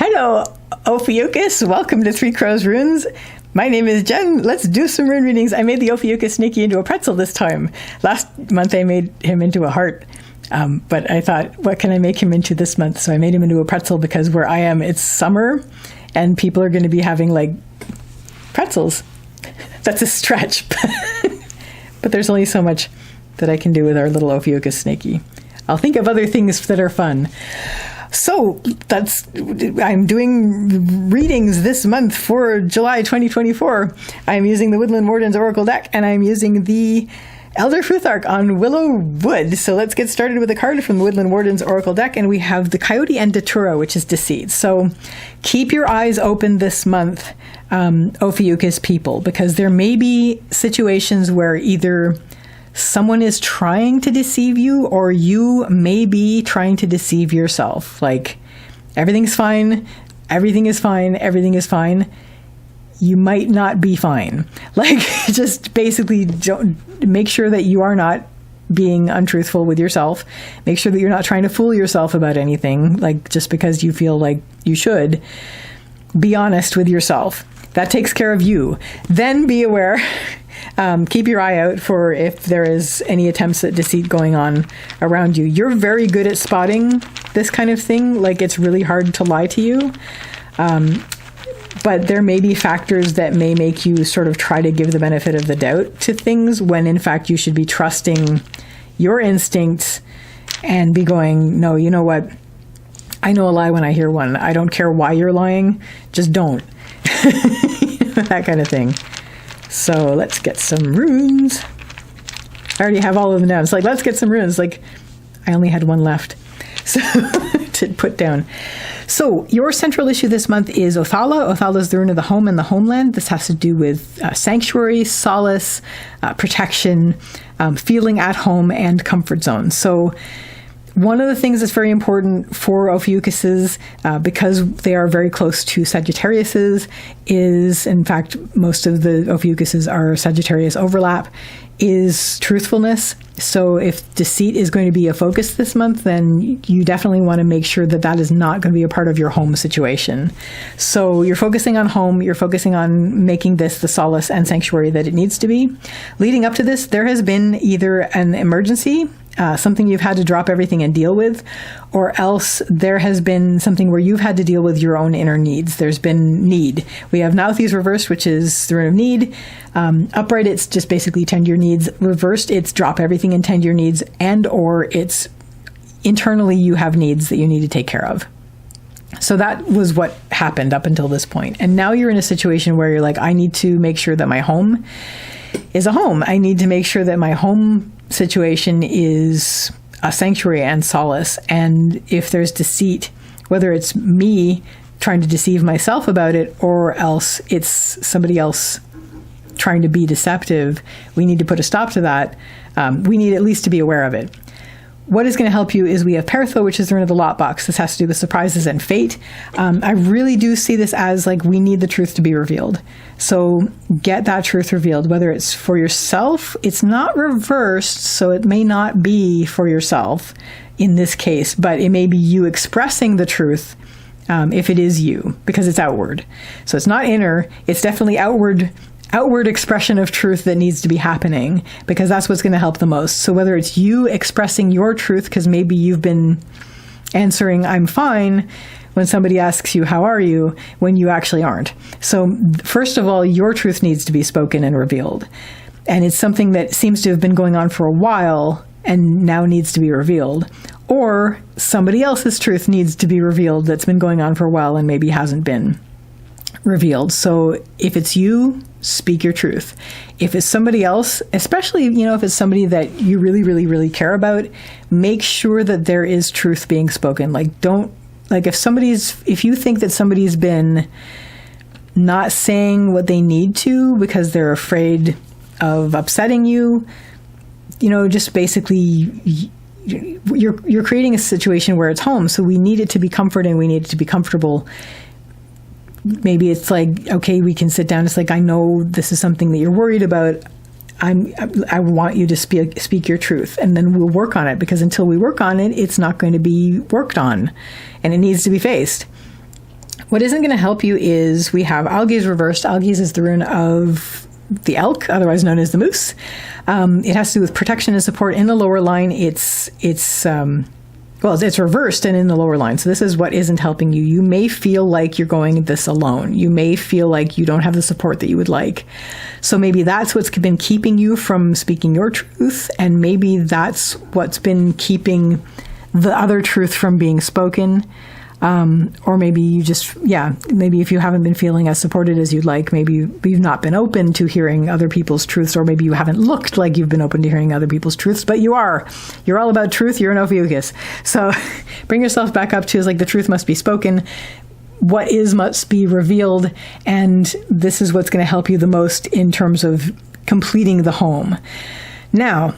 Hello, Ophiuchus. Welcome to Three Crows Runes. My name is Jen. Let's do some rune readings. I made the Ophiuchus Snaky into a pretzel this time. Last month I made him into a heart. But I thought, what can I make him into this month? So I made him into a pretzel because where I am, it's summer and people are going to be having like pretzels. That's a stretch. But there's only so much that I can do with our little Ophiuchus Snaky. I'll think of other things that are fun. So I'm doing readings this month for July 2024. I'm using the Woodland Wardens Oracle deck, and I'm using the Elder Futhark on Willow Wood. So let's get started with a card from the Woodland Wardens Oracle deck, and we have the Coyote and Datura, which is Deceit. So keep your eyes open this month, Ophiuchus people, because there may be situations where either someone is trying to deceive you, or you may be trying to deceive yourself. Like, everything's fine, everything is fine, everything is fine. You might not be fine. Like, just basically don't, make sure that you are not being untruthful with yourself. Make sure that you're not trying to fool yourself about anything, like just because you feel like you should. Be honest with yourself. That takes care of you. Then be aware. Keep your eye out for if there is any attempts at deceit going on around you. You're very good at spotting this kind of thing. Like, it's really hard to lie to you. But there may be factors that may make you sort of try to give the benefit of the doubt to things when in fact you should be trusting your instincts and be going, no, you know what? I know a lie when I hear one. I don't care why you're lying. Just don't. That kind of thing. So let's get some runes. I already have all of them down. It's like, let's get some runes. Like, I only had one left so to put down. So your central issue this month is Othala. Othala is the rune of the home and the homeland. This has to do with sanctuary, solace, protection, feeling at home, and comfort zone. So one of the things that's very important for Ophiuchuses, because they are very close to Sagittariuses, is, in fact, most of the Ophiuchuses are Sagittarius overlap, is truthfulness. So if deceit is going to be a focus this month, then you definitely want to make sure that that is not going to be a part of your home situation. So you're focusing on home, you're focusing on making this the solace and sanctuary that it needs to be. Leading up to this, there has been either an emergency, something you've had to drop everything and deal with, or else there has been something where you've had to deal with your own inner needs. There's been need. We have Nauthi's reversed, which is the rune of need. Upright, it's just basically tend your needs. Reversed, it's drop everything and tend your needs, and or it's internally you have needs that you need to take care of. So that was what happened up until this point. And now you're in a situation where you're like, I need to make sure that my home is a home. I need to make sure that my home situation is a sanctuary and solace. And if there's deceit, whether it's me trying to deceive myself about it or else it's somebody else trying to be deceptive, we need to put a stop to that. We need at least to be aware of it. What is going to help you is we have Pertho, which is the rune of the lot box. This has to do with surprises and fate. I really do see this as like we need the truth to be revealed. So get that truth revealed, whether it's for yourself. It's not reversed, so it may not be for yourself in this case, but it may be you expressing the truth if it is you, because it's outward. So it's not inner, it's definitely outward expression of truth that needs to be happening, because that's what's going to help the most. So whether it's you expressing your truth, because maybe you've been answering I'm fine when somebody asks you how are you, when you actually aren't. So first of all, your truth needs to be spoken and revealed. And it's something that seems to have been going on for a while and now needs to be revealed. Or somebody else's truth needs to be revealed that's been going on for a while and maybe hasn't been revealed. So if it's you, speak your truth. If it's somebody else, especially, if it's somebody that you really, really, really care about, make sure that there is truth being spoken. If you think that somebody's been not saying what they need to because they're afraid of upsetting you, just basically you're creating a situation where it's home. So we need it to be comforting. We need it to be comfortable. Maybe it's like, okay, we can sit down. It's like, I know this is something that you're worried about. I want you to speak your truth, and then we'll work on it, because until we work on it, it's not going to be worked on, and it needs to be faced. What isn't going to help you is we have Algiz reversed. Algiz is the rune of the elk, otherwise known as the moose. It has to do with protection and support in the lower line. It's reversed and in the lower line. So this is what isn't helping you. You may feel like you're going this alone. You may feel like you don't have the support that you would like. So maybe that's what's been keeping you from speaking your truth. And maybe that's what's been keeping the other truth from being spoken. Or maybe you just, maybe if you haven't been feeling as supported as you'd like, maybe you've not been open to hearing other people's truths, or maybe you haven't looked like you've been open to hearing other people's truths, but you are. You're all about truth. You're an Ophiuchus. So bring yourself back up to, the truth must be spoken. What is must be revealed. And this is what's going to help you the most in terms of completing the home. Now,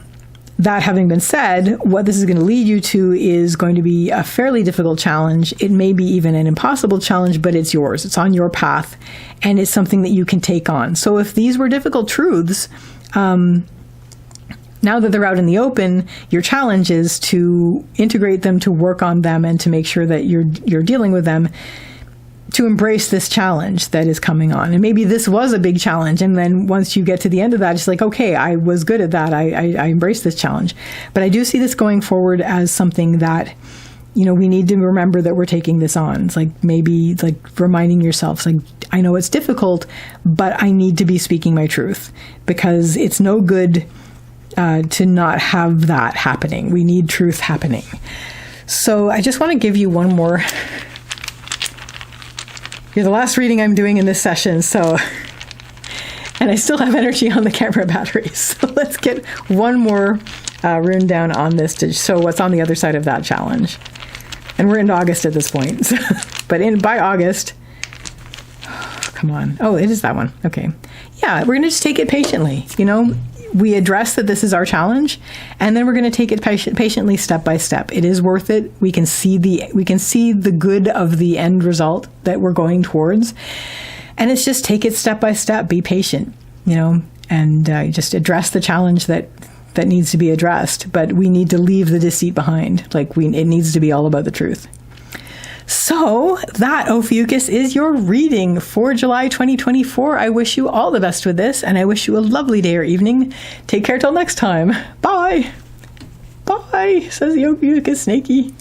that having been said, what this is going to lead you to is going to be a fairly difficult challenge. It may be even an impossible challenge, but it's yours. It's on your path, and it's something that you can take on. So if these were difficult truths, now that they're out in the open, your challenge is to integrate them, to work on them, and to make sure that you're dealing with them, to embrace this challenge that is coming on. And maybe this was a big challenge, and then once you get to the end of that, it's like, okay, I was good at that. I embraced this challenge. But I do see this going forward as something that, we need to remember that we're taking this on. It's maybe reminding yourself, I know it's difficult, but I need to be speaking my truth, because it's no good to not have that happening. We need truth happening. So I just want to give you one more. You're the last reading I'm doing in this session, and I still have energy on the camera batteries. So let's get one more rune down on this to show what's on the other side of that challenge. And we're in August at this point. But by August, come on. Oh, it is that one. Okay. Yeah, we're going to just take it patiently. We address that this is our challenge, and then we're going to take it patiently, step by step. It is worth it. We can see the good of the end result that we're going towards, and it's just take it step by step. Be patient, and just address the challenge that needs to be addressed. But we need to leave the deceit behind. It needs to be all about the truth. So that, Ophiuchus, is your reading for July 2024. I wish you all the best with this, and I wish you a lovely day or evening. Take care till next time. Bye. Bye, says the Ophiuchus Snakey.